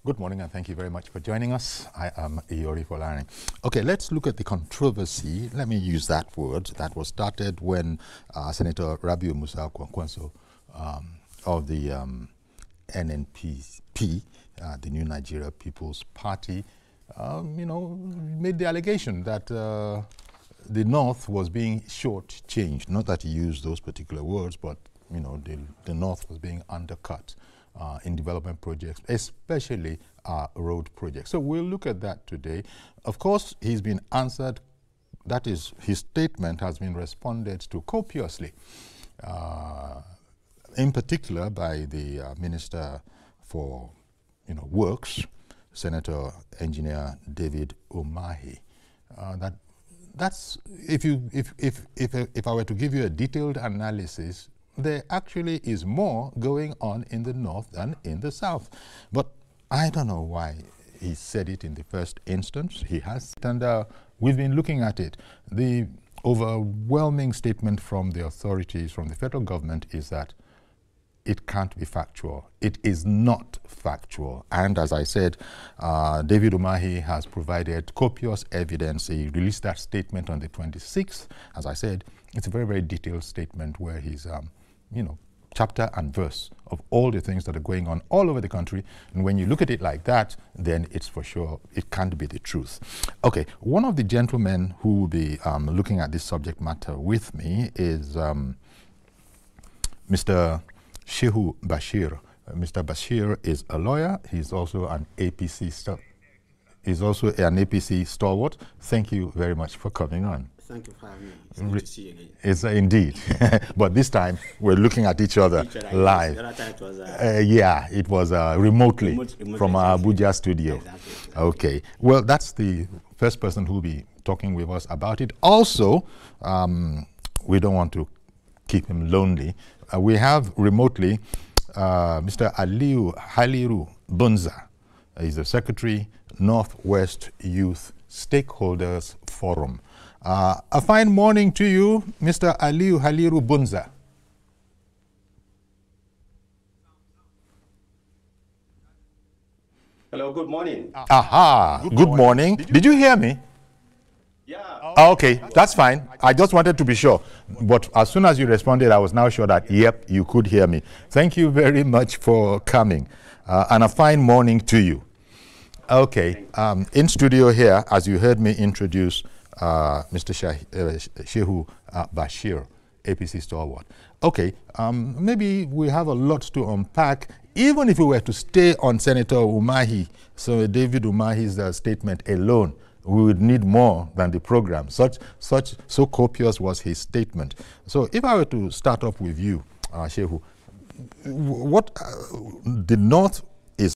Good morning and thank you very much for joining us. I am Iyori Folani. Okay, let's look at the controversy. Let me use that word that was started when Senator Rabiu Musa Kwankwaso of the NNPP, the New Nigeria People's Party, made the allegation that the North was being shortchanged. Not that he used those particular words, but the North was being undercut in development projects, especially road projects. So we'll look at that today. Of course, he's been answered. That is, his statement has been responded to copiously, in particular by the Minister for Works, Senator Engineer David Umahi. That's if I were to give you a detailed analysis, there actually is more going on in the North than in the South. But I don't know why he said it in the first instance. He has, and we've been looking at it. The overwhelming statement from the authorities, from the federal government, is that it can't be factual. It is not factual. And as I said, David Umahi has provided copious evidence. He released that statement on the 26th. As I said, it's a very, very detailed statement where he's chapter and verse of all the things that are going on all over the country. And when you look at it like that, then it's for sure, it can't be the truth. Okay, one of the gentlemen who will be looking at this subject matter with me is Mr. Shehu Bashir. Mr. Bashir is a lawyer. He's also an APC stalwart. Thank you very much for coming on. Thank you for having me. It's good to see you again. It's indeed. But this time, we're looking at each other live. The other time it was... yeah, it was remotely from our Abuja studio. Exactly. Okay. Well, that's the first person who will be talking with us about it. Also, we don't want to keep him lonely. We have remotely Mr. Haliru Bunza. He's the Secretary, Northwest Youth Stakeholders Forum. A fine morning to you, Mr. Haliru Bunza. Hello, good morning. Aha, good morning. Did you hear me? Yeah. Okay, that's fine. I just wanted to be sure. But as soon as you responded, I was now sure that, yep, you could hear me. Thank you very much for coming. And a fine morning to you. Okay, in studio here, as you heard me introduce Mr. Shehu Bashir, APC stalwart. Okay, maybe we have a lot to unpack. Even if we were to stay on Senator Umahi, so David Umahi's statement alone, we would need more than the program. So copious was his statement. So if I were to start off with you, Shehu, what the North is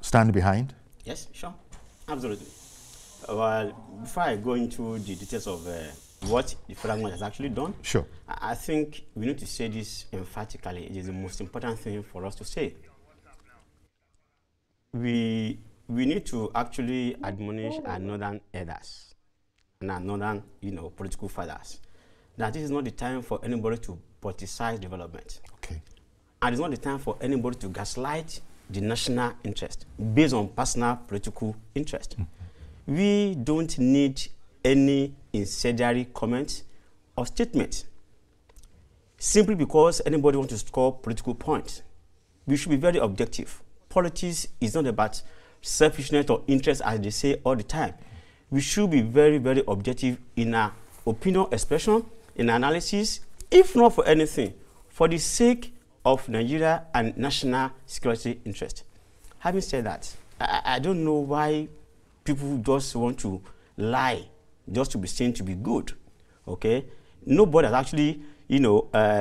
stand behind? Yes, sure. Absolutely. Well, before I go into the details of what the federal government has actually done, sure, I think we need to say this emphatically. It is the most important thing for us to say. We need to actually admonish our northern elders and our northern, political fathers that this is not the time for anybody to politicize development. Okay. And it's not the time for anybody to gaslight the national interest based on personal political interest. Mm-hmm. We don't need any incendiary comments or statements simply because anybody wants to score political points. We should be very objective. Politics is not about selfishness or interest, as they say all the time. We should be very, very objective in our opinion expression, in analysis, if not for anything, for the sake of Nigeria and national security interest. Having said that, I don't know why people just want to lie just to be seen to be good. Okay, nobody has actually,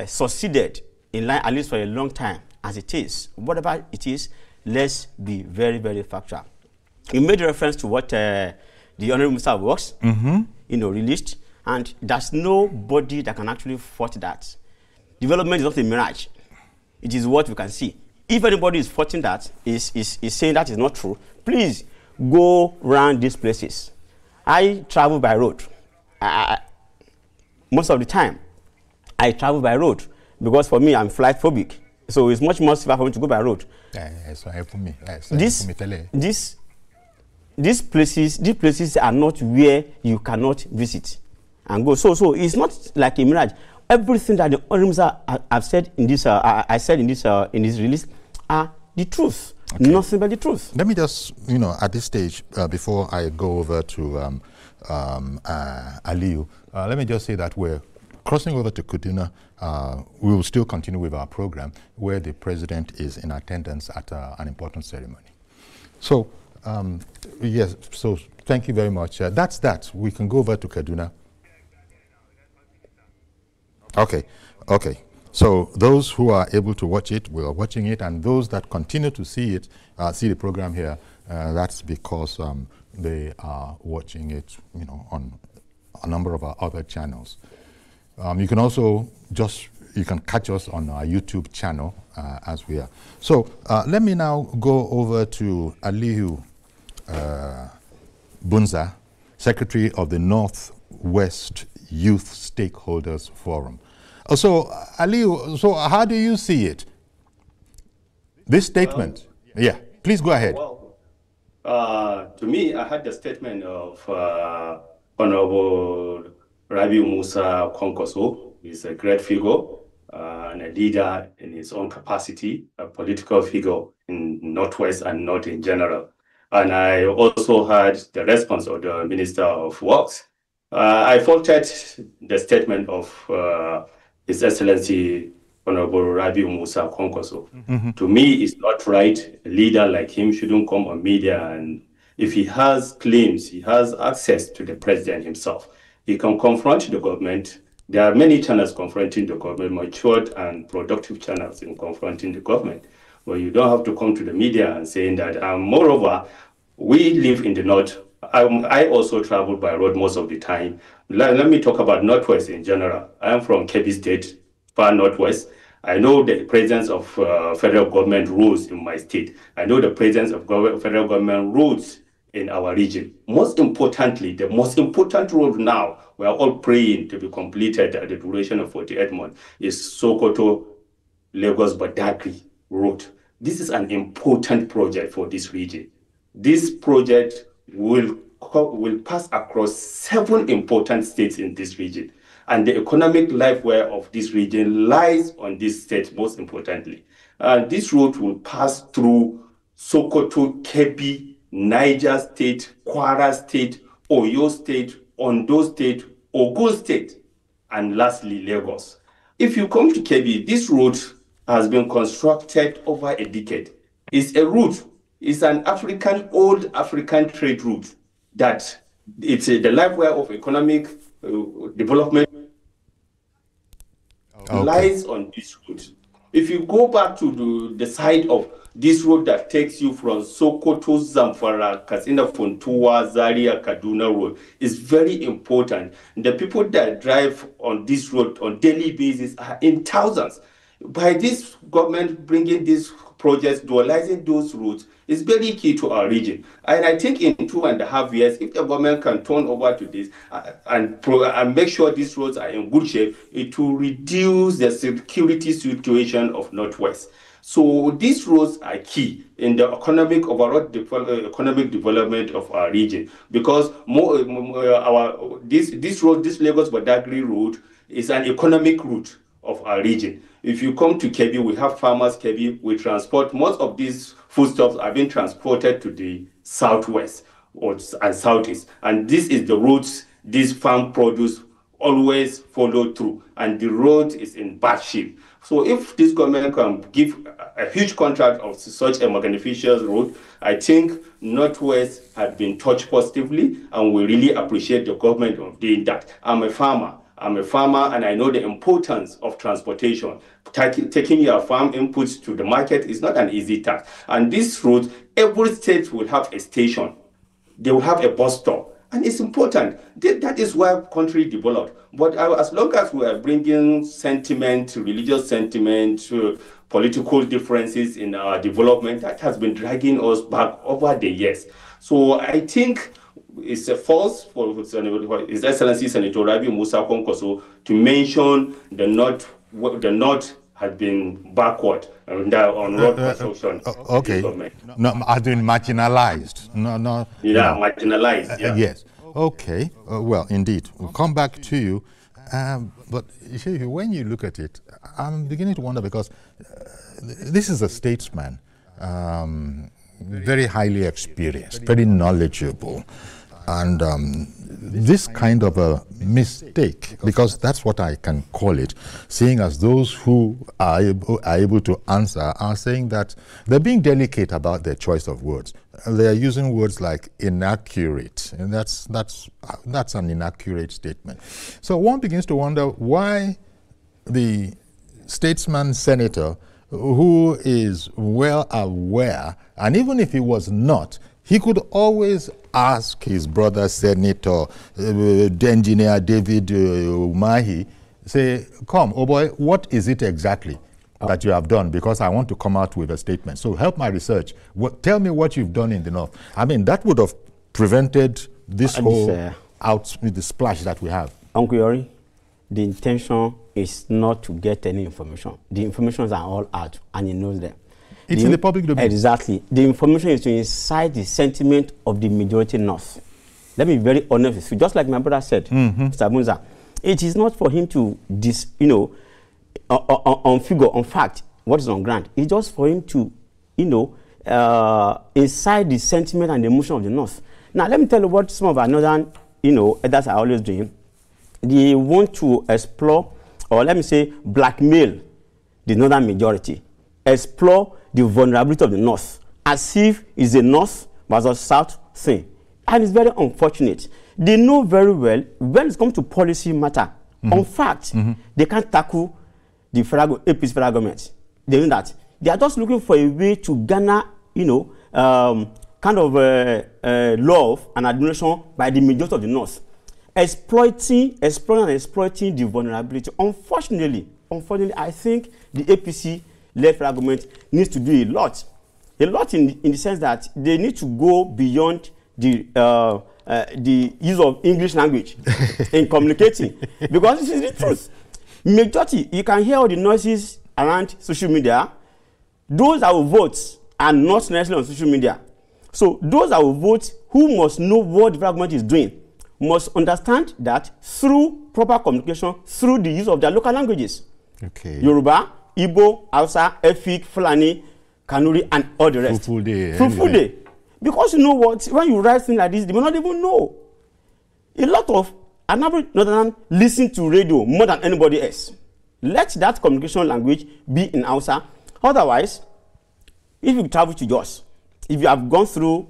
succeeded in line, at least for a long time, as it is. Whatever it is, let's be very, very factual. You made reference to what the Honorable Minister of Works, released, and there's nobody that can actually fault that. Development is not a mirage. It is what we can see. If anybody is faulting that, is saying that is not true, please go around these places. I travel by road most of the time. I travel by road because for me, I'm flight phobic. So it's much more safer for me to go by road. These places are not where you cannot visit and go. So it's not like a mirage. Everything that the honourable have said in this, I said in this release, are the truth. Okay. Nothing but the truth. Let me just, at this stage, before I go over to Aliyu, let me just say that we're crossing over to Kaduna. We will still continue with our program where the president is in attendance at an important ceremony. So, yes, so thank you very much. That's that. We can go over to Kaduna. Okay. So those who are able to watch it, we are watching it, and those that continue to see it, see the program here, that's because they are watching it, on a number of our other channels. You can also you can catch us on our YouTube channel as we are. So let me now go over to Aliyu Bunza, Secretary of the Northwest Youth Stakeholders Forum. So, Aliyu, so how do you see it? This statement? Yeah, please go ahead. Well, to me, I had the statement of Honorable Rabiu Musa Kwankwaso. He's a great figure and a leader in his own capacity, a political figure in Northwest and North in general. And I also had the response of the Minister of Works. I faulted the statement of His Excellency Honorable Rabiu Musa Kwankwaso. To me, it's not right. A leader like him shouldn't come on media, and if he has claims, he has access to the president himself. He can confront the government. There are many channels confronting the government, matured and productive channels in confronting the government. But you don't have to come to the media and saying that. Moreover, we live in the North. I also travel by road most of the time. Let me talk about Northwest in general. I am from Kebbi State, far Northwest. I know the presence of federal government rules in my state. I know the presence of federal government rules in our region. Most importantly, the most important road now, we are all praying to be completed at the duration of 48 months, is Sokoto, Lagos, Badagry road. This is an important project for this region. This project will pass across 7 important states in this region. And the economic lifeware of this region lies on this state, most importantly. This road will pass through Sokoto, Kebbi, Niger State, Kwara State, Oyo State, Ondo State, Ogun State, and lastly, Lagos. If you come to Kebbi, this road has been constructed over a decade. It's a route. It's an old African trade route that it's the lifeware of economic development lies on this route. If you go back to the side of this road that takes you from Sokoto, Zamfara, Katsina, Funtua, Zaria, Kaduna road is very important. The people that drive on this road on daily basis are in thousands. By this government bringing these projects, dualizing those routes, is very key to our region. And I think in 2.5 years, if the government can turn over to this and make sure these roads are in good shape, it will reduce the security situation of Northwest. So these roads are key in the overall economic development of our region, because this Lagos Badagry route is an economic route of our region. If you come to Kebbi, we have farmers Kebbi. We transport, most of these foodstuffs are being transported to the southwest and southeast. And this is the routes this farm produce always follow through. And the road is in bad shape. So if this government can give a huge contract of such a magnificent road, I think Northwest has been touched positively, and we really appreciate the government of doing that. I'm a farmer, and I know the importance of transportation. Taking your farm inputs to the market is not an easy task. And this road, every state will have a station. They will have a bus stop. And it's important. That is why country developed. But as long as we are bringing sentiment, religious sentiment, political differences in our development, that has been dragging us back over the years. So I think it's a false for His Excellency Senator Rabiu Musa Kwankwaso to mention the North had been backward on road construction. Okay. No, I've been marginalized. No. Yeah, marginalized. Yeah. Yes. Okay. Well, indeed. We'll come back to you. But when you look at it, I'm beginning to wonder, because this is a statesman, very highly experienced, very knowledgeable. And this kind of a mistake, because that's what I can call it, seeing as those who are able to answer are saying that they're being delicate about their choice of words. They're using words like inaccurate, and that's an inaccurate statement. So one begins to wonder why the statesman senator, who is well aware, and even if he was not, he could always ask his brother Senator, Engineer David Umahi, say, come, oh boy, what is it exactly that you have done? Because I want to come out with a statement. So help my research. Tell me what you've done in the North. I mean, that would have prevented this whole the splash that we have. Uncle Yori, the intention is not to get any information. The informations are all out, and he knows them. It's in the public domain. Exactly. The information is to incite the sentiment of the majority North. Let me be very honest with you. Just like my brother said, Mr. Bunza, it is not for him to, on fact, what is on ground. It's just for him to, incite the sentiment and the emotion of the North. Now, let me tell you what some of our northern, elders are always doing. They want to explore, or let me say, blackmail the northern majority, explore the vulnerability of the North, as if it's a North versus South thing. And it's very unfortunate. They know very well when it comes to policy matter. On fact, they can't tackle the APC federal government. They know that. They are just looking for a way to garner, kind of love and admiration by the majority of the North. Exploiting the vulnerability. Unfortunately, I think the APC-led federal government needs to do a lot in the sense that they need to go beyond the use of English language in communicating, because this is the truth. Majority, you can hear all the noises around social media. Those that will vote are not necessarily on social media. So those that will vote, who must know what the federal government is doing, must understand that through proper communication, through the use of their local languages. Okay. Yoruba, Igbo, Hausa, Efik, Fulani, Kanuri, and all the rest. Full-day. Because you know what? When you write things like this, they may not even know. A lot of another northern listen to radio more than anybody else. Let that communication language be in Hausa. Otherwise, if you travel to Jos, if you have gone through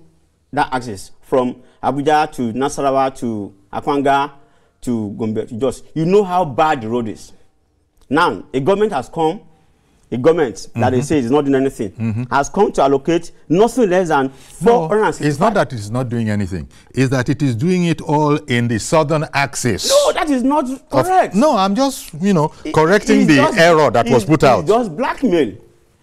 that axis from Abuja to Nasarawa to Akwanga to Gombe to Jos, you know how bad the road is. Now, a government has come, that they say is not doing anything, has come to allocate nothing less than 465. No, it's not that it's not doing anything. It's that it is doing it all in the southern axis. No, that is not correct. No, I'm just, correcting the error that was put out. It's just blackmail.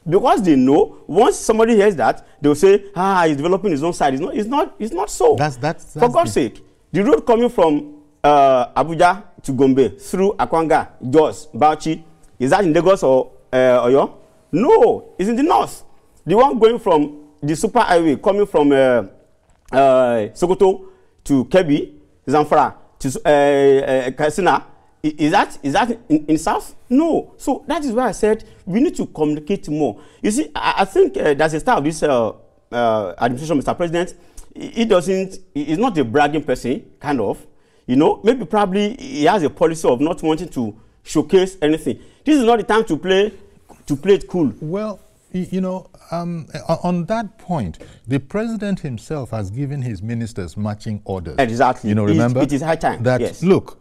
Because they know, once somebody hears that, they'll say, he's developing his own side. It's not so. That's for God's sake, the road coming from Abuja to Gombe through Akwanga, Jos, Bauchi, is that in Lagos or Oyo? No, it's in the north. The one going from the super highway coming from Sokoto to Kebbi, Zamfara to Katsina, is that in south? No. So that is why I said we need to communicate more. You see, I think there's a style of this administration, Mr. President. He's not a bragging person, kind of. Maybe probably he has a policy of not wanting to showcase anything. This is not the time to play it cool. Well, on that point, the president himself has given his ministers marching orders. Exactly. Remember? It is high time. That, yes. Look,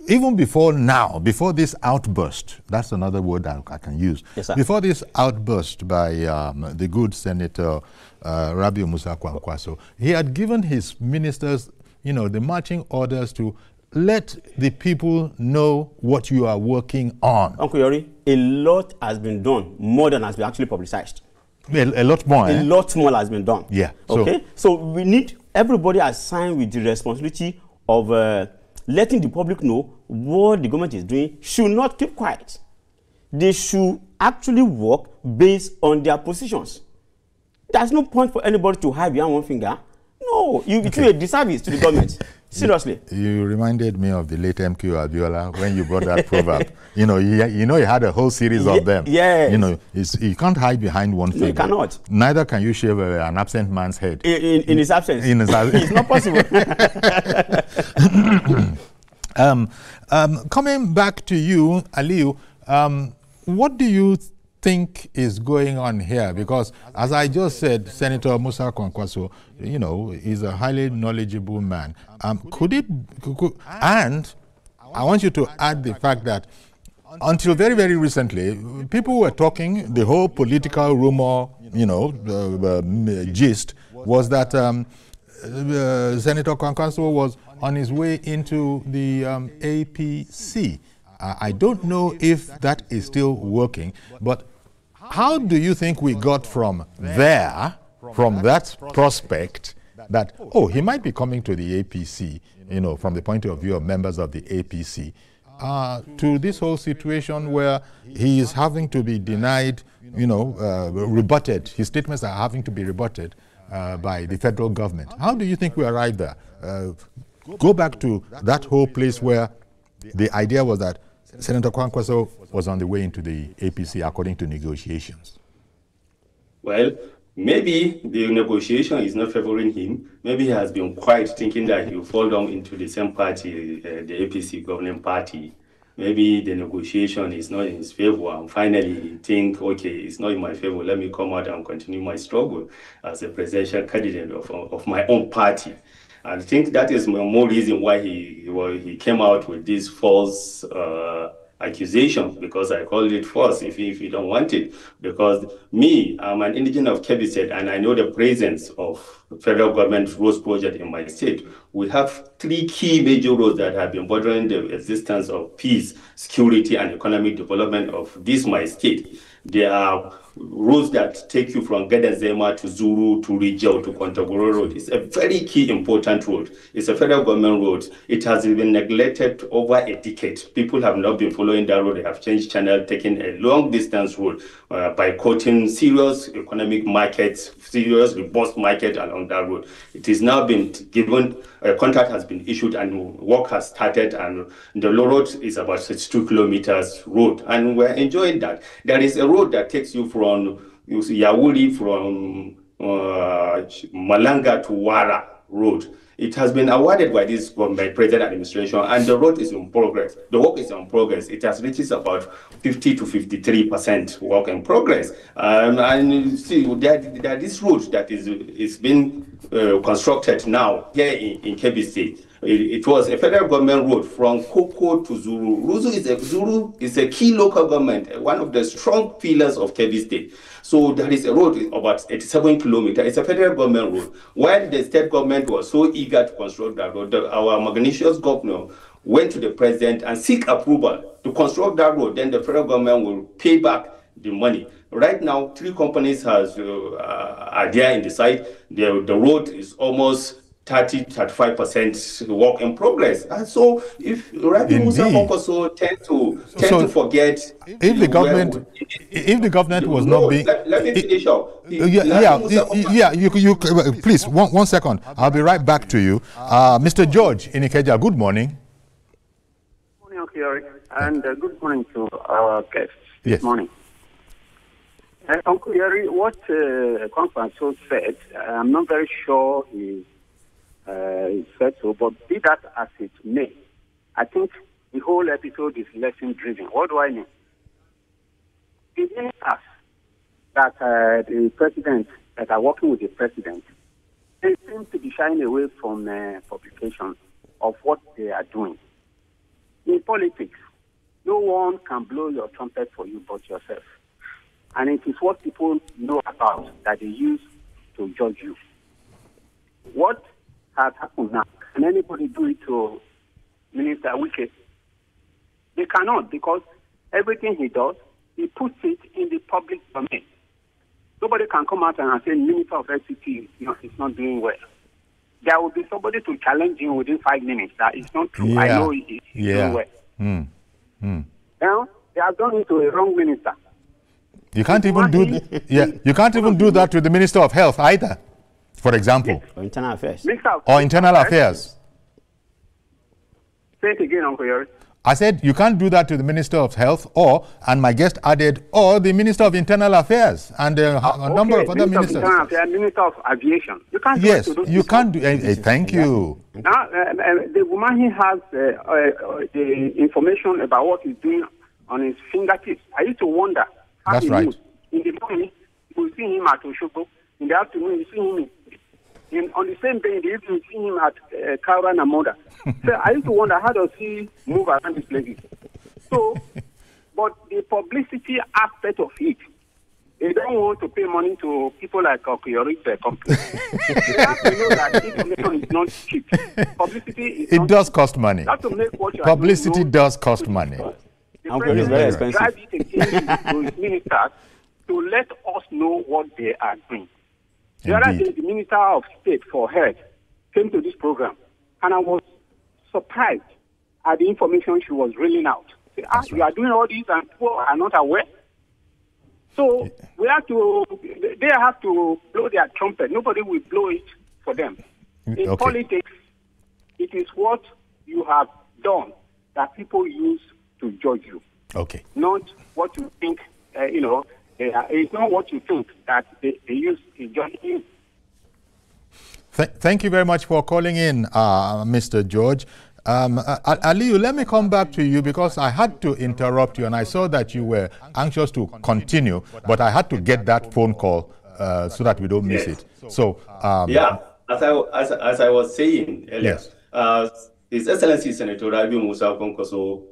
even before this outburst, that's another word that I can use. Yes, sir. Before this outburst by the good Senator Rabiu Musa Kwankwaso, he had given his ministers, the marching orders to let the people know what you are working on. Uncle Yori, a lot has been done, more than has been actually publicized. A lot more. A lot more has been done. Yeah. Okay. So we need everybody assigned with the responsibility of letting the public know what the government is doing should not keep quiet. They should actually work based on their positions. There's no point for anybody to hide behind one finger. No, you do a disservice to the government. Seriously. You reminded me of the late MQ Abiola when you brought that proverb. You know, he had a whole series of them. Yes. You know, you can't hide behind one finger. No, you cannot. Neither can you shave an absent man's head. In his absence. It's not possible. Coming back to you, Aliu, what do you think is going on here? Because as I just said, Senator Musa Kwankwaso, you know, is a highly knowledgeable man. And I want you to add the fact that until very, very recently, people were talking, the whole political rumor, you know, gist was that Senator Kwankwaso was on his way into the APC. I don't know if that is still working, but how do you think we got from there, from that prospect, that, oh, he might be coming to the APC, you know, from the point of view of members of the APC, to this whole situation where he is having to be denied, you know, rebutted, his statements are having to be rebutted by the federal government? How do you think we arrived there? Go back to that whole place where the idea was that Senator Kwankwaso was on the way into the APC according to negotiations. Well, maybe the negotiation is not favoring him. Maybe he has been quiet, thinking that he will fall down into the same party, the APC governing party. Maybe the negotiation is not in his favor, and finally he think, okay, it's not in my favor, let me come out and continue my struggle as a presidential candidate of my own party. I think that is more reason why he came out with this false accusation, because I call it false if you don't want it. Because me, I'm an indigenous of Kebbi State, and I know the presence of federal government roads project in my state. We have 3 key major roads that have been bothering the existence of peace, security, and economic development of this my state. There are roads that take you from Gadazema to Zuru to Rijau to Kontagoro Road. It's a very key important road. It's a federal government road. It has been neglected over a decade. People have not been following that road. They have changed channel, taking a long distance road by quoting serious economic markets, serious robust market along that road. It is now been given, a contract has been issued and work has started, and the road is about 62 kilometers road, and we're enjoying that. There is a road that takes you from Yawuri, from Malanga to Wara Road. It has been awarded by this government, present administration, and the road is in progress. The work is in progress. It has reached about 50 to 53% work in progress. And you see, there this road that is being constructed now here in Kebbi State. It was a federal government road from Koko to Zuru. Zuru is a key local government, one of the strong pillars of Kebbi State. So there is a road about 87 kilometers. It's a federal government road. While the state government was so eager to construct that road, our magnanimous governor went to the president and seek approval to construct that road. Then the federal government will pay back the money. Right now, 3 companies are there in the site. The road is almost 30-35% work in progress, and so if Musa Kwankwaso tend to forget, if the government was not being, let me finish up. You please 1 second. I'll be right back to you, Mr. George in Ikeja. Good morning. Good morning, Kyori, and good morning to our guests. Yes. Good morning. Uncle Yeri, what Kwankwaso said, I'm not very sure he said so, but be that as it may, I think the whole episode is lesson-driven. What do I mean? It means us that the president, that are working with the president, they seem to be shying away from publication of what they are doing. In politics, no one can blow your trumpet for you but yourself. And it is what people know about that they use to judge you. What has happened now? Can anybody do it to Minister Wike? They cannot, because everything he does, he puts it in the public domain. Nobody can come out and say Minister of FCT is not doing well. there will be somebody to challenge him within 5 minutes. That is not true. Yeah. I know it Yeah. well. Now, they have done it to a wrong minister. You can't even do you can't even do that with the Minister of Health either, for example. Or internal affairs. Or Internal Affairs. Say it again, Uncle Yori. I said you can't do that to the Minister of Health, and my guest added, or the Minister of Internal Affairs and a number of other ministers. Minister of Internal Affairs, Minister of Aviation. You can't do Yes, it to those you people. can't do. Thank you. Now, the woman, he has the information about what he's doing on his fingertips. I used to wonder how That's he right. moves. In the morning, you see him at Oshogo. In the afternoon, you see him on the same day in the evening, you see him at Kaura Namoda. So I used to wonder, how does he move around these places? So, but the publicity aspect of it, they don't want to pay money to people like Okuyori's company. They have to know that information is not cheap. Publicity is It not does cheap. cost money. You have to make what you are Publicity doing known. does cost money. The Uncle, it's president very should expensive. drive it again to his ministers to let us know what they are doing. The other Indeed. day, the Minister of State for Health came to this program, and I was surprised at the information she was reeling out. Say, you are doing all this and people are not aware. So they have to blow their trumpet. Nobody will blow it for them. In Okay. politics, it is what you have done that people use to judge you, Okay. not what you think, it's not what you think that they use to judge you. Thank you very much for calling in, Mr. George. Aliyu, let me come back to you because I had to interrupt you and I saw that you were anxious to continue, but I had to get that phone call so that we don't miss it. So, as I was saying earlier, His Excellency Senator Rabiu Musa Konkoso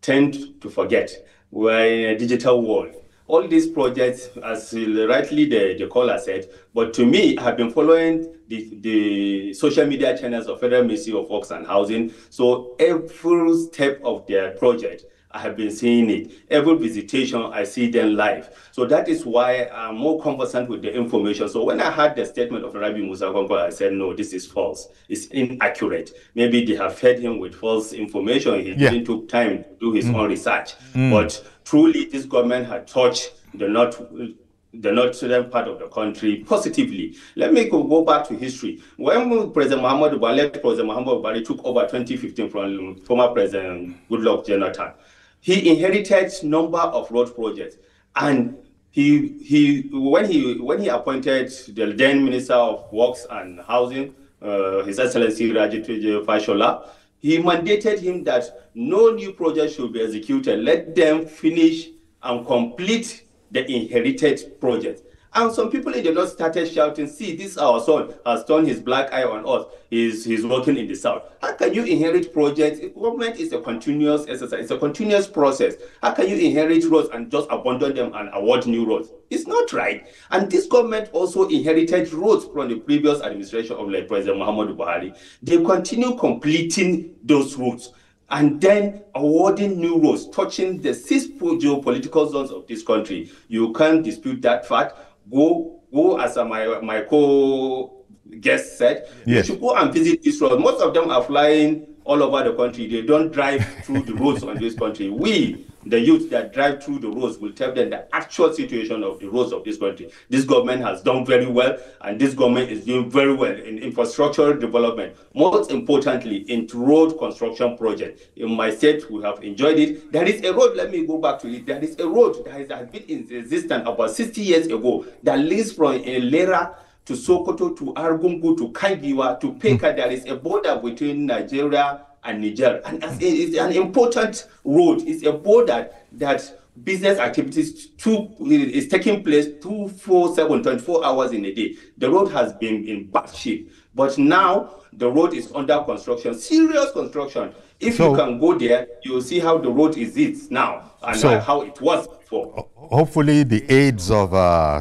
tend to forget we're in a digital world. All these projects, as rightly the caller said, but to me, I have been following the social media channels of Federal Ministry of Works and Housing. So every step of their project, I have been seeing it. Every visitation, I see them live. So that is why I'm more conversant with the information. So when I heard the statement of Rabi Musa Konko, I said, no, this is false. It's inaccurate. Maybe they have fed him with false information. He didn't take time to do his own research. But truly, this government had touched the northern part of the country positively. Let me go back to history. When President Muhammadu Buhari took over 2015 from former President Goodluck Jonathan, he inherited number of road projects, and when he appointed the then Minister of Works and Housing, His Excellency Raji Fashola, he mandated him that no new project should be executed. Let them finish and complete the inherited project. And some people in the north started shouting, see, this our son has turned his black eye on us. He's working in the south. How can you inherit projects? Government is a continuous exercise. It's a continuous process. How can you inherit roads and just abandon them and award new roads? It's not right. And this government also inherited roads from the previous administration of President Muhammadu Buhari. They continue completing those roads and then awarding new roads, touching the 6 geopolitical zones of this country. You can't dispute that fact. Go as my co-guest said, you should go and visit these roads. Most of them are flying all over the country. They don't drive through the roads on this country. We, the youth that drive through the roads, will tell them the actual situation of the roads of this country. This government has done very well, and this government is doing very well in infrastructural development. Most importantly, in road construction projects. In my state, we have enjoyed it. There is a road, let me go back to it. There is a road that has been in existence about 60 years ago that leads from Lera to Sokoto, to Argungu, to Kaigiwa, to Peka. There is a border between Nigeria and Niger. And it's an important road. It's a border that business activities is taking place 24 hours in a day. The road has been in bad shape. But now the road is under construction, serious construction. If you can go there, you'll see how the road is now and how it was before. Hopefully the aides of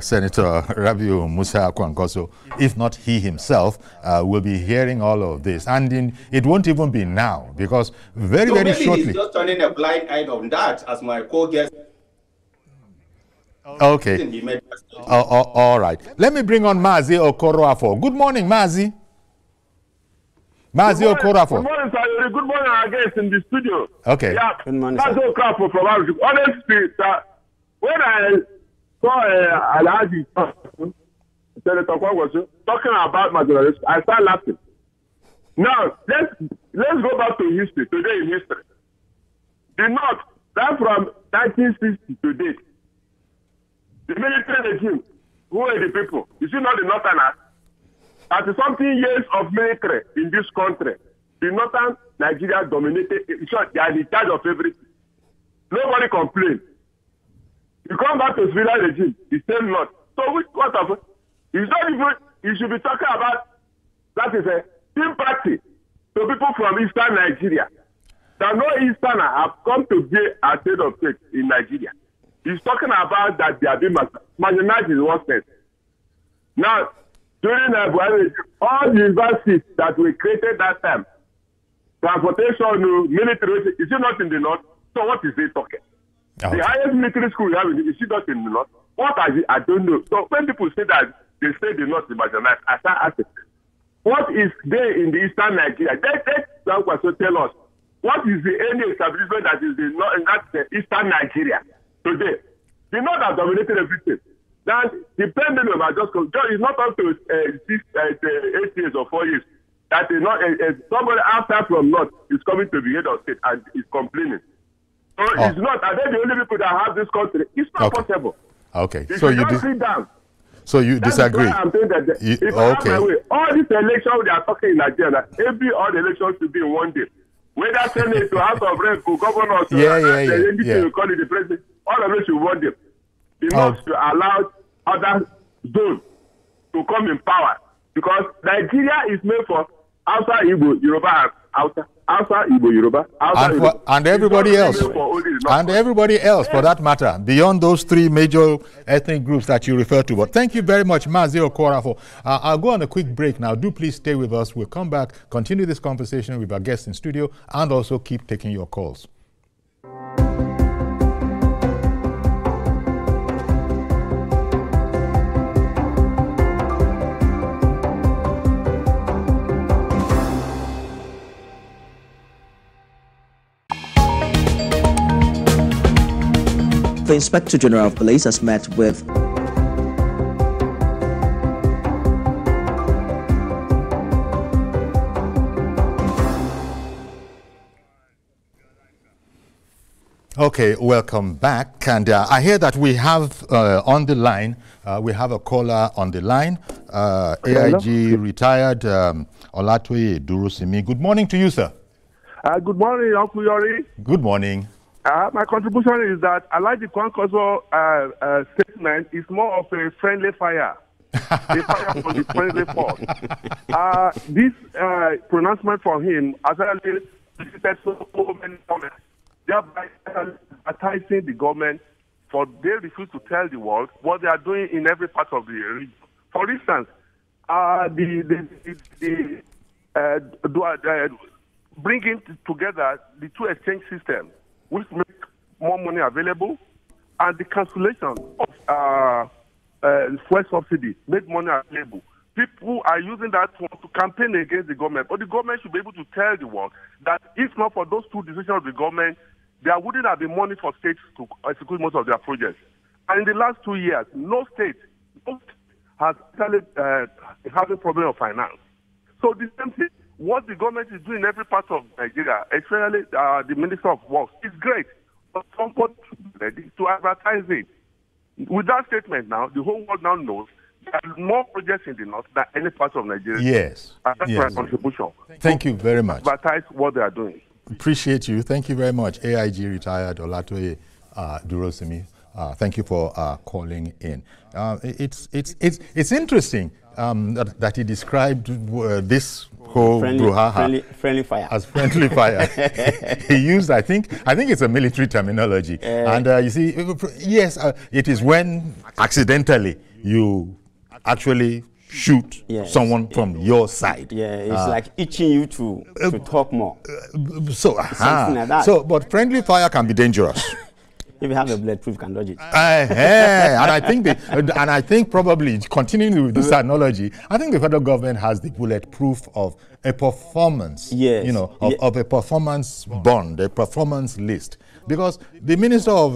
Senator Rabiu Musa Kwankwaso, if not he himself, will be hearing all of this. And it won't even be now, because very shortly... He's just turning a blind eye on that, as my co-guest... Okay. All right. Let me bring on Mazi Okoroafo. Good morning, Mazi. Mazio Korafo. Good morning, sir. Good morning, I guess, in the studio. Okay. Yeah, Good morning, Mazio Korafo from Africa. Honestly, sir, when I saw Alhaji Senator Kwangwaso talking about marginalism, I started laughing. Now, let's go back to history, today in history. The North, that from 1960 to date, the military regime, who are the people? You see, not the Northerners. After something years of military in this country, the Northern Nigeria dominated. In short, they are in charge of everything. Nobody complains. You come back to civilian regime, the same North. So what of? It's not even. You should be talking about that is a sympathy to people from Eastern Nigeria. That no Easterner have come to be a state of state in Nigeria. He's talking about that they are being marginalized in one sense. Now, during all the universities that we created that time, transportation, military, is it not in the North? So what is they talking? Okay. The highest military school we have is it not in the North? What are it? I don't know. So when people say that they say the North is marginalized, I start asking, what is there in the Eastern Nigeria? Let also tell us, what is the any establishment that is in that Eastern Nigeria today? The North have dominated everything. Now, the pendulum has just come. It's not up to 8 years or 4 years. That is not somebody outside from North is coming to the head of state and is complaining. So it's not. Are they the only people that have this country? It's not possible. Okay. If So you just sit down. So you disagree? I'm saying that if I have my way, all these elections they are talking in Nigeria, all the elections should be in one day. Whether Senate to House of Reps, Governor, anything call it the president, all of it should one day. The North to allow other zones to come in power because Nigeria is made for Hausa, Igbo, Yoruba, Hausa, Igbo, Yoruba, and everybody else, and everybody else for that matter, beyond those three major ethnic groups that you refer to. But thank you very much, Mazio Korafo. I'll go on a quick break now. Do please stay with us. We'll come back, continue this conversation with our guests in studio, and also keep taking your calls. The Inspector General of Police has met with Okay, welcome back. And I hear that we have on the line, we have a caller on the line, AIG retired Olatoye Durosimi. Good morning to you, sir. Good morning, Uncle Yori. Good morning. My contribution is that I like the Kwankoso statement. It's more of a friendly fire. A fire from the friendly force. This pronouncement from him has actually visited so many comments, thereby advertising the government for they refuse to tell the world what they are doing in every part of the region. For instance, bringing together the two exchange systems, which make more money available, and the cancellation of fuel subsidy make money available. People are using that to campaign against the government, but the government should be able to tell the world that if not for those two decisions of the government, there wouldn't have been money for states to execute most of their projects. And in the last 2 years, no state has actually had a problem of finance. So the same thing, what the government is doing in every part of Nigeria, especially the Minister of Works, is great. But somebody ready to advertise it. With that statement now, the whole world now knows there are more projects in the north than any part of Nigeria. Yes. And that's my contribution. Thank you very much. Advertise what they are doing. Appreciate you. Thank you very much. AIG retired Olatoye Durosimi. Thank you for calling in. It's interesting that he described this whole friendly fire as friendly fire. He used, I think it's a military terminology. And you see, yes, it is when accidentally you actually shoot someone from your side. Yeah, it's like itching you to talk more. So, something like that. So, but friendly fire can be dangerous. If you have a bulletproof, you can dodge it. And I think probably continuing with this analogy, I think the federal government has the bulletproof of a performance, yes. you know, of a performance bond, a performance list. Because the Minister of,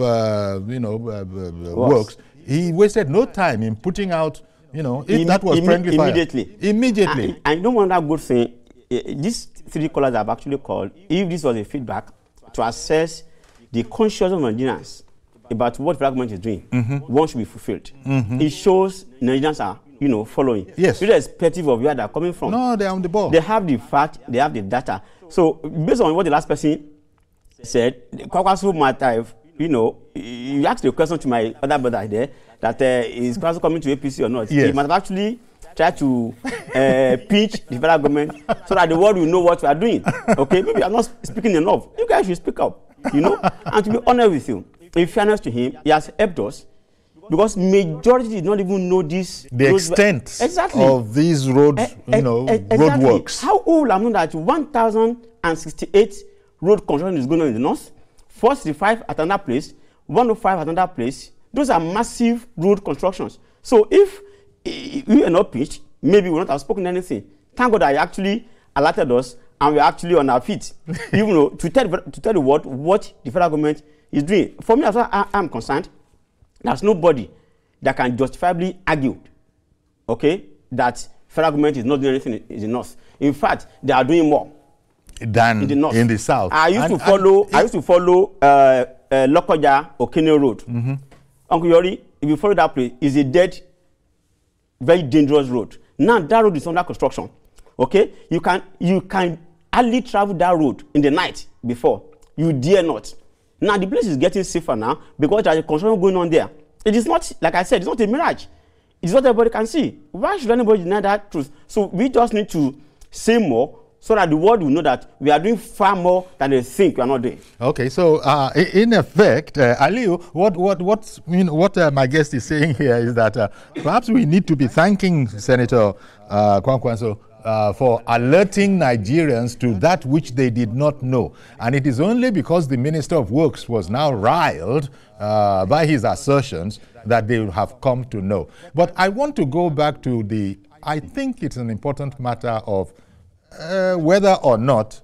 Works, he wasted no time in putting out, you know, if that was friendly fire. Immediately. I don't want that good thing. These three callers have actually called, if this was a feedback, to assess the conscience of Nigerians about what the government is doing, one should be fulfilled. It shows Nigerians are, you know, following. Yes. Irrespective of where they're coming from. No, they're on the ball. They have the fact, they have the data. So, based on what the last person said, the Kwakwaso matter, you know, you asked the question to my other brother there, that is Kwakwaso coming to APC or not? Yes. He must have actually tried to pitch the federal government so that the world will know what we are doing. Okay, maybe I'm not speaking enough. You guys should speak up, you know. And to be honest with you, in fairness to him, he has helped us because majority did not even know this. The extent of these road, road works. How old am I that 1,068 road construction is going on in the north, 465 at another place, 105 at another place. Those are massive road constructions. So if we are not pitched, maybe we would not have spoken anything. Thank God that he actually alerted us and we're actually on our feet. Even though to tell the world what the federal government is doing. For me, as far as I'm concerned, there's nobody that can justifiably argue, okay, that federal government is not doing anything in the north. In fact, they are doing more than in the south. I used to follow Lokoja Okene Road. Uncle Yori, if you follow that place, is a dead, very dangerous road. Now that road is under construction. Okay, you can hardly travel that road in the night before. You dare not. Now the place is getting safer now because there is a construction going on there. It is not, like I said, it's not a mirage. It's what everybody can see. Why should anybody deny that truth? So we just need to say more so that the world will know that we are doing far more than they think we are not doing. Okay, so in effect, Aliu, what my guest is saying here is that perhaps we need to be thanking Senator Kwankwaso for alerting Nigerians to that which they did not know. And it is only because the Minister of Works was now riled by his assertions that they have come to know. But I want to go back to I think it's an important matter of whether or not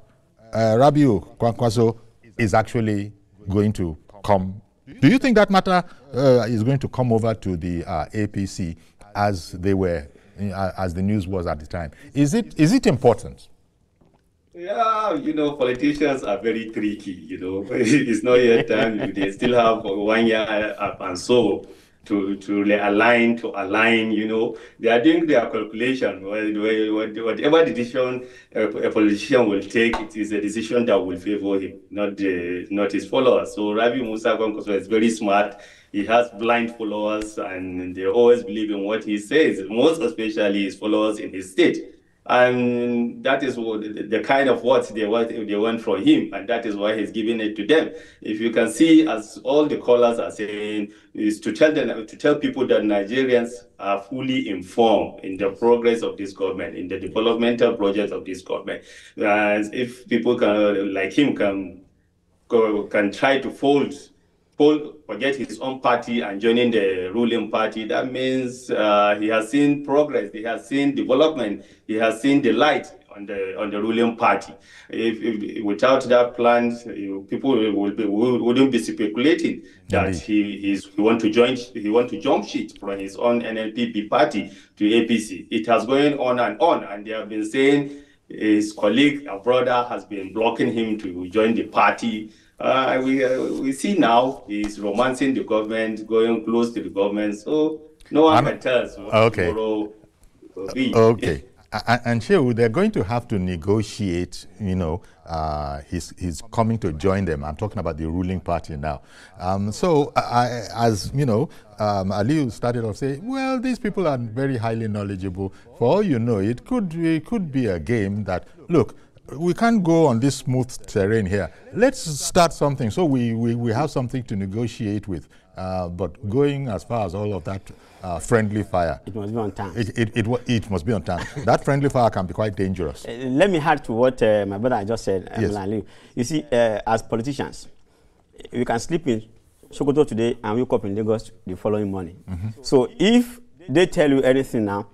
Rabiu Kwankwaso is actually going to come. Do you think that matter is going to come over to the APC as they were, as the news was at the time? Is it important? Yeah, politicians are very tricky, It's not yet time. They still have 1 year up and so to align, They are doing their calculation. Whatever decision a politician will take, it is a decision that will favor him, not his followers. So Rabi Musa Kwankwaso is very smart. He has blind followers, and they always believe in what he says, most especially his followers in his state. And that is what the kind of words they want from him, and that is why he's giving it to them. If you can see, as all the callers are saying, is to tell people that Nigerians are fully informed in the progress of this government, in the developmental projects of this government. And if people like him can try to forget his own party and joining the ruling party, that means he has seen progress, he has seen development, he has seen the light on the ruling party. If without that plan, people wouldn't be speculating that he want to jump ship from his own NNPP party to APC. It has going on, and they have been saying his colleague, a brother, has been blocking him to join the party. We see now he's romancing the government, going close to the government, so no one can tell us what tomorrow will be. Okay. And Shehu, they're going to have to negotiate, he's coming to join them. I'm talking about the ruling party now. Aliu started off saying, well, these people are very highly knowledgeable. For all you know, it could be a game that, look, we can't go on this smooth terrain here. Let's start something so we have something to negotiate with. But going as far as all of that friendly fire, it must be on time. It must be on time. That friendly fire can be quite dangerous. Let me add to what my brother just said. Yes. You see, as politicians, we can sleep in Sokoto today and wake up in Lagos the following morning. So if they tell you anything now,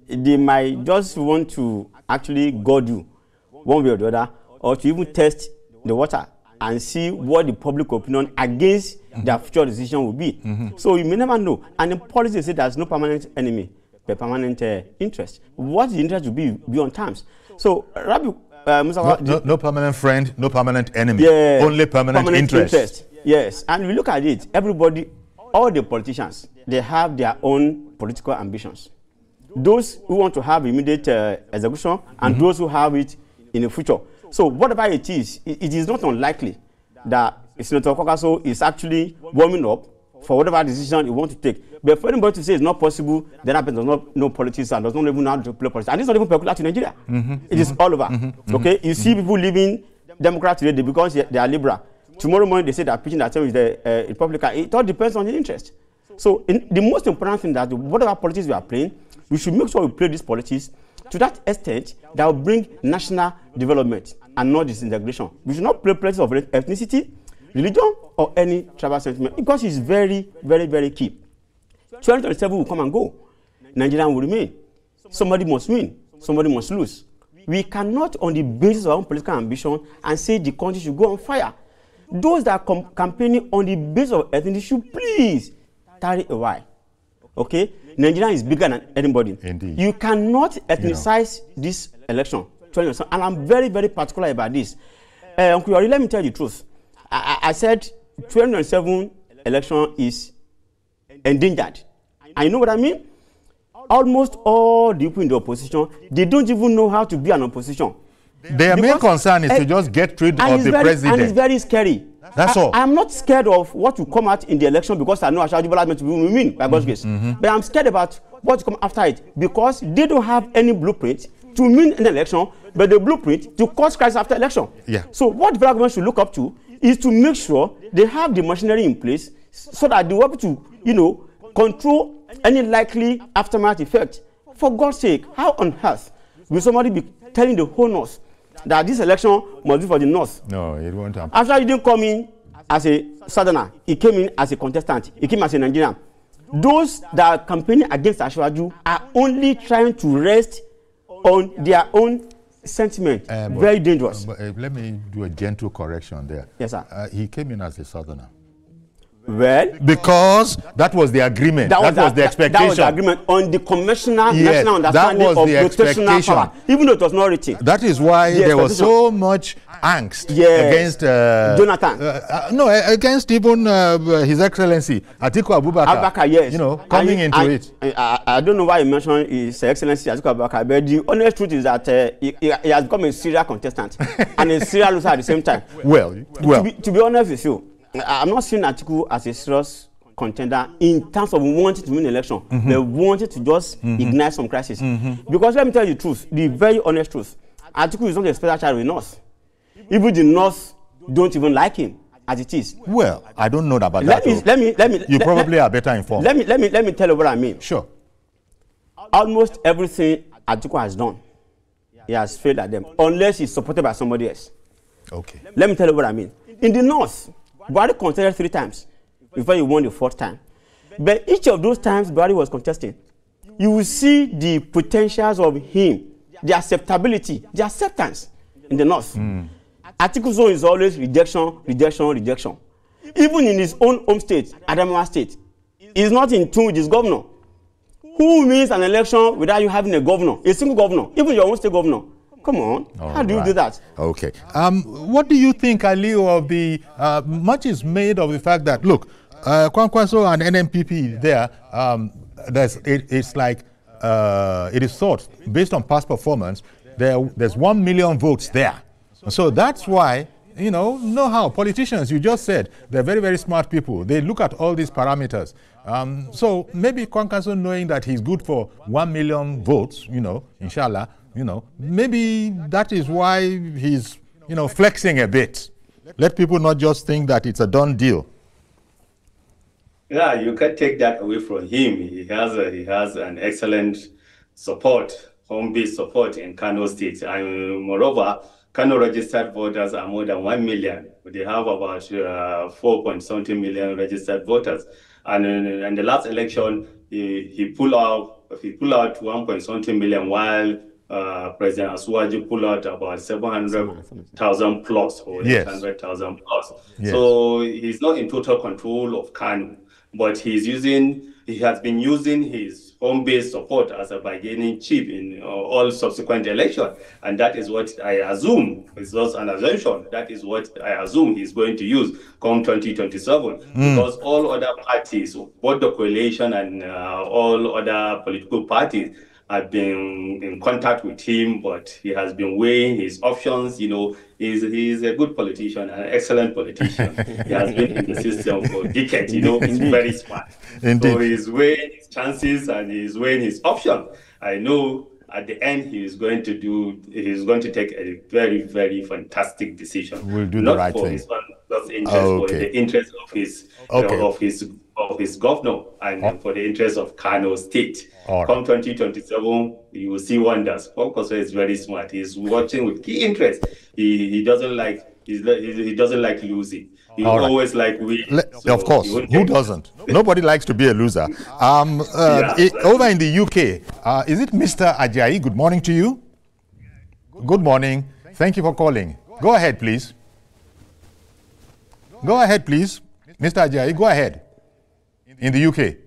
they might just want to actually guide you one way or the other, or to even test the water and see what the public opinion against their future decision will be. So you may never know. And in policy, they say there's no permanent enemy, but permanent interest. What the interest will be beyond terms. So, Rabbi, no permanent friend, no permanent enemy. Yeah, only permanent interest. Yes, and we look at it, everybody, all the politicians, they have their own political ambitions. Those who want to have immediate execution and those who have it in the future. So whatever it is not unlikely that Senator Kwakwaso is actually warming up for whatever decision he wants to take. But for anybody to say it's not possible, then that person does not know politics and does not even know how to play politics. And it's not even peculiar to Nigeria. It is all over. Okay, you see people living Democrat today because they are liberal. Tomorrow morning they say they're preaching that is the Republican. It all depends on the interest. So the most important thing that whatever politics we are playing, we should make sure we play these politics to that extent that will bring national development and not disintegration. We should not play politics of ethnicity, religion, or any tribal sentiment, because it's very, very, very key. 2027 will come and go. Nigeria will remain. Somebody must win. Somebody must lose. We cannot, on the basis of our own political ambition, and say the country should go on fire. Those that are campaigning on the basis of ethnicity should please tarry a while. Okay? Nigeria is bigger than anybody. Indeed. You cannot ethnicize this election. And I'm very, very particular about this. Uncle Yori, let me tell you the truth. I said 2007 election is endangered. And you know what I mean? Almost all the people in the opposition, they don't even know how to be an opposition. Their main concern is to just get rid of the president. And it's very scary. That's all. I'm not scared of what will come out in the election because I know Ashwaji Bola is meant to win by God's grace. But I'm scared about what will come after it because they don't have any blueprint to win an election, but the blueprint to cause crisis after election. Yeah. So what the federal government should look up to is to make sure they have the machinery in place so that they will be able to, control any likely aftermath effect. For God's sake, how on earth will somebody be telling the whole North that this election must be for the North? No, it won't happen. After he didn't come in as a Southerner, he came in as a contestant. He came as a Nigerian. Those that are campaigning against Ashwaju are only trying to rest on their own sentiment. Very dangerous. But, let me do a gentle correction there. Yes, sir. He came in as a Southerner. Well, because that was the agreement. That was the expectation. That was the agreement on the conventional national understanding of rotational power, even though it was not written. That is why there was so much angst against Jonathan. No, against even His Excellency Atiku Abubakar. Yes. Coming into it. I don't know why you mentioned His Excellency Atiku Abubakar, but the honest truth is that he has become a serial contestant and a serial loser at the same time. Well. To be honest with you, I'm not seeing Atiku as a serious contender in terms of wanting to win the election. They wanted to just ignite some crisis. Because let me tell you the truth, the very honest truth. Atiku is not a special child with North. Even the North don't even like him as it is. Well, I don't know about that. Let me. You probably are better informed. Let me tell you what I mean. Sure. Almost everything Atiku has done, he has failed at them, unless he's supported by somebody else. Okay. Let me tell you what I mean. In the North, Buhari contested 3 times before he won the 4th time. But each of those times Buhari was contesting, you will see the potentials of him, the acceptability, the acceptance in the North. Atiku's zone is always rejection. Even in his own home state, Adamawa State, he's not in tune with his governor. Who wins an election without you having a governor, a single governor, even your own state governor? Come on, how do you do that? Okay. What do you think, Aliu, of the much is made of the fact that, look, Kwankwaso and NNPP there, it's like it is thought, based on past performance, there's 1 million votes there. So that's why, know how politicians, you just said, they're very, very smart people. They look at all these parameters. So maybe Kwankwaso, knowing that he's good for 1 million votes, inshallah, maybe that is why he's, flexing a bit. Let people not just think that it's a done deal. Yeah, you can't take that away from him. He has an excellent support home-based support in Kano State. And moreover, Kano registered voters are more than 1 million. They have about 4.something million registered voters. And in the last election, he pulled out 1.something million, while President Asuwaji pulled out about 700,000 plus or 800,000 plus. Yes. So he's not in total control of Kano, but he has been using his home-based support as a bargaining chip in all subsequent elections. And that is what I assume, it's just an assumption, that is what I assume he's going to use come 2027. Because all other parties, both the coalition and all other political parties, have been in contact with him, but he has been weighing his options. You know, he's a good politician, an excellent politician. He has been in the system for decades. You know, he's very smart. Indeed. So he's weighing his chances and he's weighing his options. I know at the end he's going to take a very, very fantastic decision. We'll do the right thing. Not for his own interest, but the interest of his governor and for the interest of Kano State. Come 2027, you will see wonders. Kwankwaso is very smart. He's watching with key interest. He doesn't like losing. He always like winning. Of course, who doesn't? Nobody likes to be a loser. Over in the UK, is it Mr. Ajayi? Good morning to you. Good morning. Thank you for calling. Go ahead, please. Go ahead, please. Mr. Ajayi, go ahead. In the UK.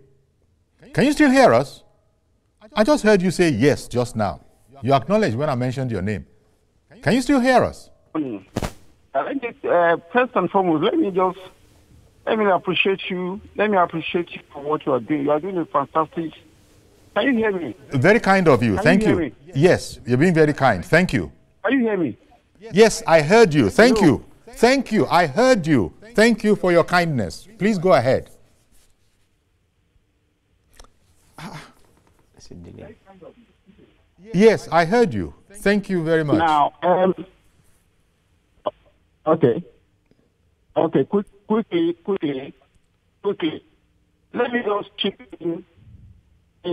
Can you still hear us? I just heard you say yes just now. You acknowledged when I mentioned your name. Can you still hear us? First and foremost, let me appreciate you. Let me appreciate you for what you are doing. You are doing a fantastic. Can you hear me? Very kind of you. Thank you. Yes, you're being very kind. Thank you. Can you hear me? Yes, I heard you. Thank you. Thank you. I heard you. Thank you for your kindness. Please go ahead. Yes, I heard you. Thank you very much. Now, okay, quickly. Let me just chip in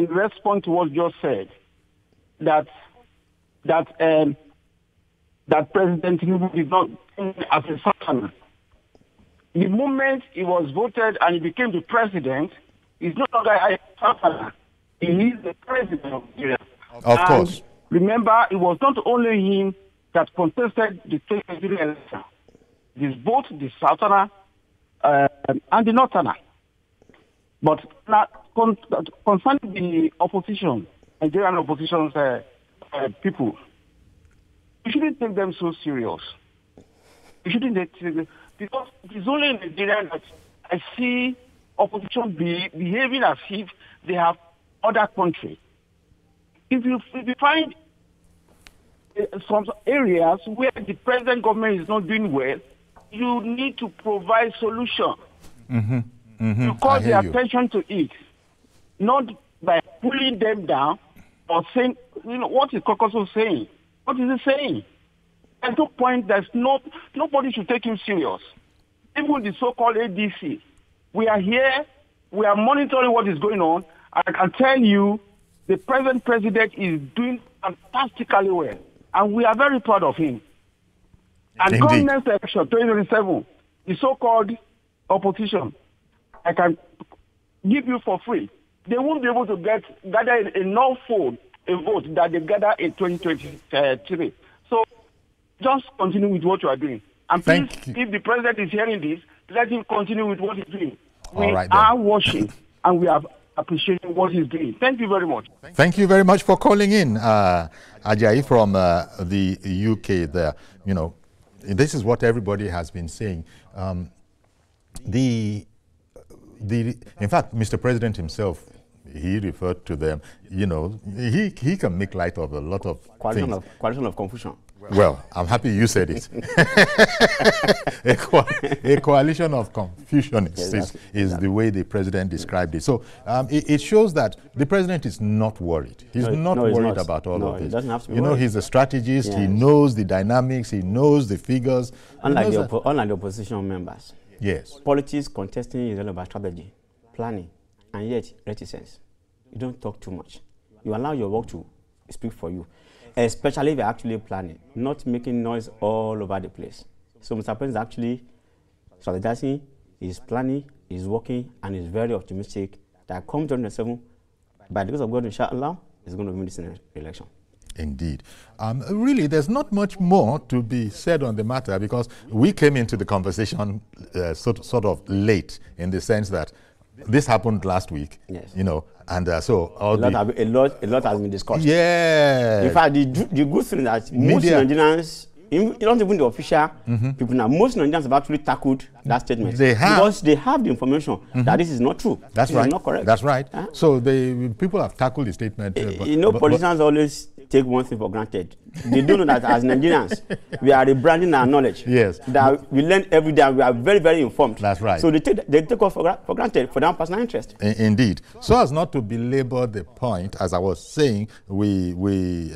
response to what you just said. That President Tinubu did not as a Sultan. The moment he was voted and he became the president, he's no longer a Sultan. He is the president of Nigeria. Of course. Remember, it was not only him that contested the 2023 election. It is both the Southerner and the Northerner. But now, concerning the opposition, Nigerian opposition's people, we shouldn't take them so serious. We shouldn't take them, because it is only in Nigeria that I see opposition behaving as if they have other countries. If you find some areas where the present government is not doing well, you need to provide solution. You call the attention to it, not by pulling them down or saying, what is Kwankwaso saying? What is he saying? At no point, nobody should take him serious. Even the so-called ADC, we are here, we are monitoring what is going on. I can tell you, the present president is doing fantastically well, and we are very proud of him. And come next election, 2027, the so-called opposition, I can give you for free. They won't be able to gather enough vote that they gather in 2023. So just continue with what you are doing. And please, if the president is hearing this, let him continue with what he's doing. We are watching, and we are appreciating what he's doing. Thank you very much. Thank you very much for calling in, Ajayi from the UK there. This is what everybody has been saying. In fact, Mr. President himself, he referred to them, he can make light of a lot of things. Coalition of confusion. Well, I'm happy you said it. A coalition of confusionists is the way the president described it. So it shows that the president is not worried. He's not worried about all of this. He doesn't have to be worried. He's a strategist. Yes. He knows the dynamics. He knows the figures. Unlike the opposition members. Yes. Politics contesting is all about strategy, planning, and yet reticence. You don't talk too much. You allow your work to speak for you, especially if you're actually planning, not making noise all over the place. So Mr. President is actually strategizing, he's planning, he's working, and he's very optimistic that come 2027, by the grace of God, inshallah, he's going to win this election. Indeed. Really, there's not much more to be said on the matter, because we came into the conversation sort of late, in the sense that this happened last week, yes. You know, and so all a lot has been discussed. Yeah. In fact, the good thing is that most Nigerians, not even the official people now, most Nigerians have actually tackled that statement. They have. Because they have the information that this is not true. That's this right. is not correct. That's right. So people have tackled the statement. Politicians always take one thing for granted. They don't know that as Nigerians, we are rebranding our knowledge. Yes. That we learn every day, and we are very, very informed. That's right. So they take us for granted for their own personal interest. Indeed. So as not to belabor the point, as I was saying, we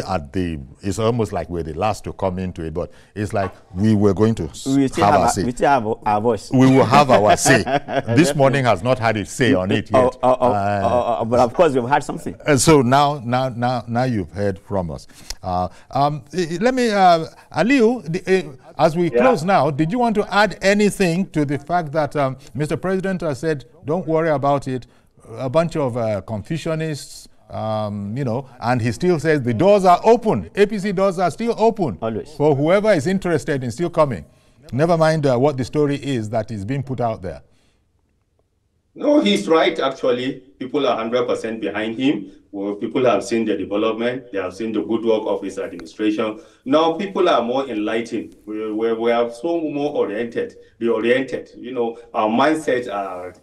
at the, it's almost like we're the last to come into it, but it's like we were going to have our say. We still have our voice. We will have our say. This morning has not had its say on it yet. But of course, we've had something. And so now you've heard from us. Let me, Aliu, as we close now, did you want to add anything to the fact that Mr. President has said, don't worry about it, a bunch of Confucianists, you know, and he still says the doors are open. APC doors are still open. Always. For whoever is interested in still coming. Never mind what the story is that is being put out there. No, he's right, actually. People are 100% behind him. Well, people have seen the development. They have seen the good work of his administration. Now people are more enlightened. We are so more reoriented. You know, our mindsets are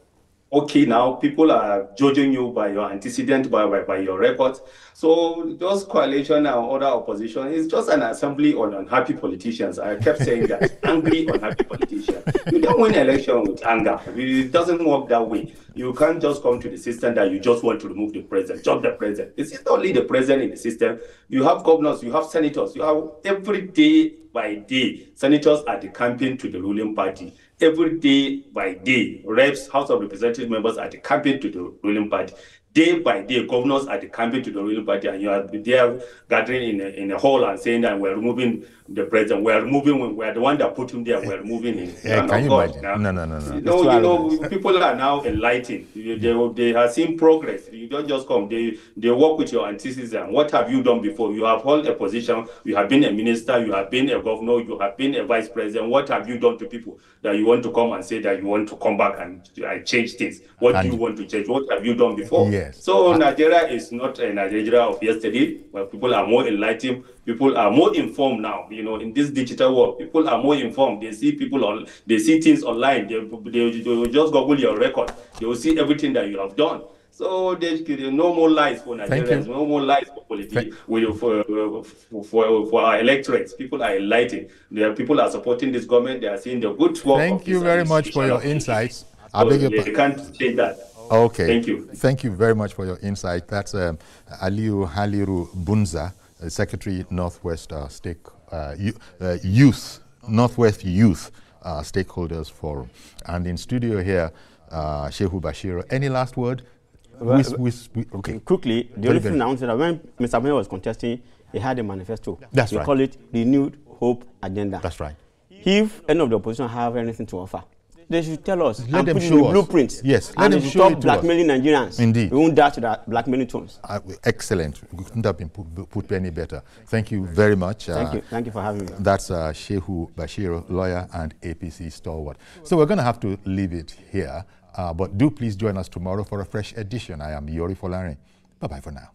okay now. People are judging you by your antecedent, by your records. So those coalition and other opposition is just an assembly of unhappy politicians. I kept saying that. Angry, unhappy politicians. You don't win election with anger. It doesn't work that way. You can't just come to the system that you just want to remove the president, just the president. It's not only the president in the system. You have governors, you have senators, you have every day by day, senators are decamping to the ruling party. Every day by day, reps, House of Representative members are decamping to the ruling party. Day by day, governors are decamping to the ruling party, and you are there gathering in a hall and saying that we're removing the president. We're the one that put him there. We're removing him. Yeah, can you imagine? No. You know, people are now enlightened. They have seen progress. You don't just come. They work with your antecedents. What have you done before? You have held a position. You have been a minister. You have been a governor. You have been a vice president. What have you done to people that you want to come and say that you want to come back and change things? What do you want to change? What have you done before? Yes. So Nigeria is not a Nigeria of yesterday, where people are more enlightened. People are more informed now. You know, in this digital world, people are more informed. They see they see things online. They will just Google your record. They will see everything that you have done. So there's no more lies for Nigerians, no more lies for politics, for our electorates. People are enlightened. People are supporting this government. They are seeing the good work. Thank you very much for your insights. So they can't say that. Okay. Thank you. Thank you very much for your insight. That's Aliu Haliru Bunza, Secretary, Northwest Northwest Youth Stakeholders Forum. And in studio here, Shehu Bashir. Any last word? Okay. Quickly, the only thing I wanted that when Mr. Mayor was contesting, he had a manifesto. That's right. We call it Renewed Hope Agenda. That's right. If any of the opposition have anything to offer, they should tell us. Let them show us. Blueprints. Yes, let them show stop blackmailing Nigerians. Indeed. We won't dash to that blackmailing tones. Excellent. We couldn't have been put any better. Thank you very much. Thank you. Thank you for having me. That's Shehu Bashir, lawyer and APC stalwart. So we're going to have to leave it here. But do please join us tomorrow for a fresh edition. I am Yori Folari. Bye-bye for now.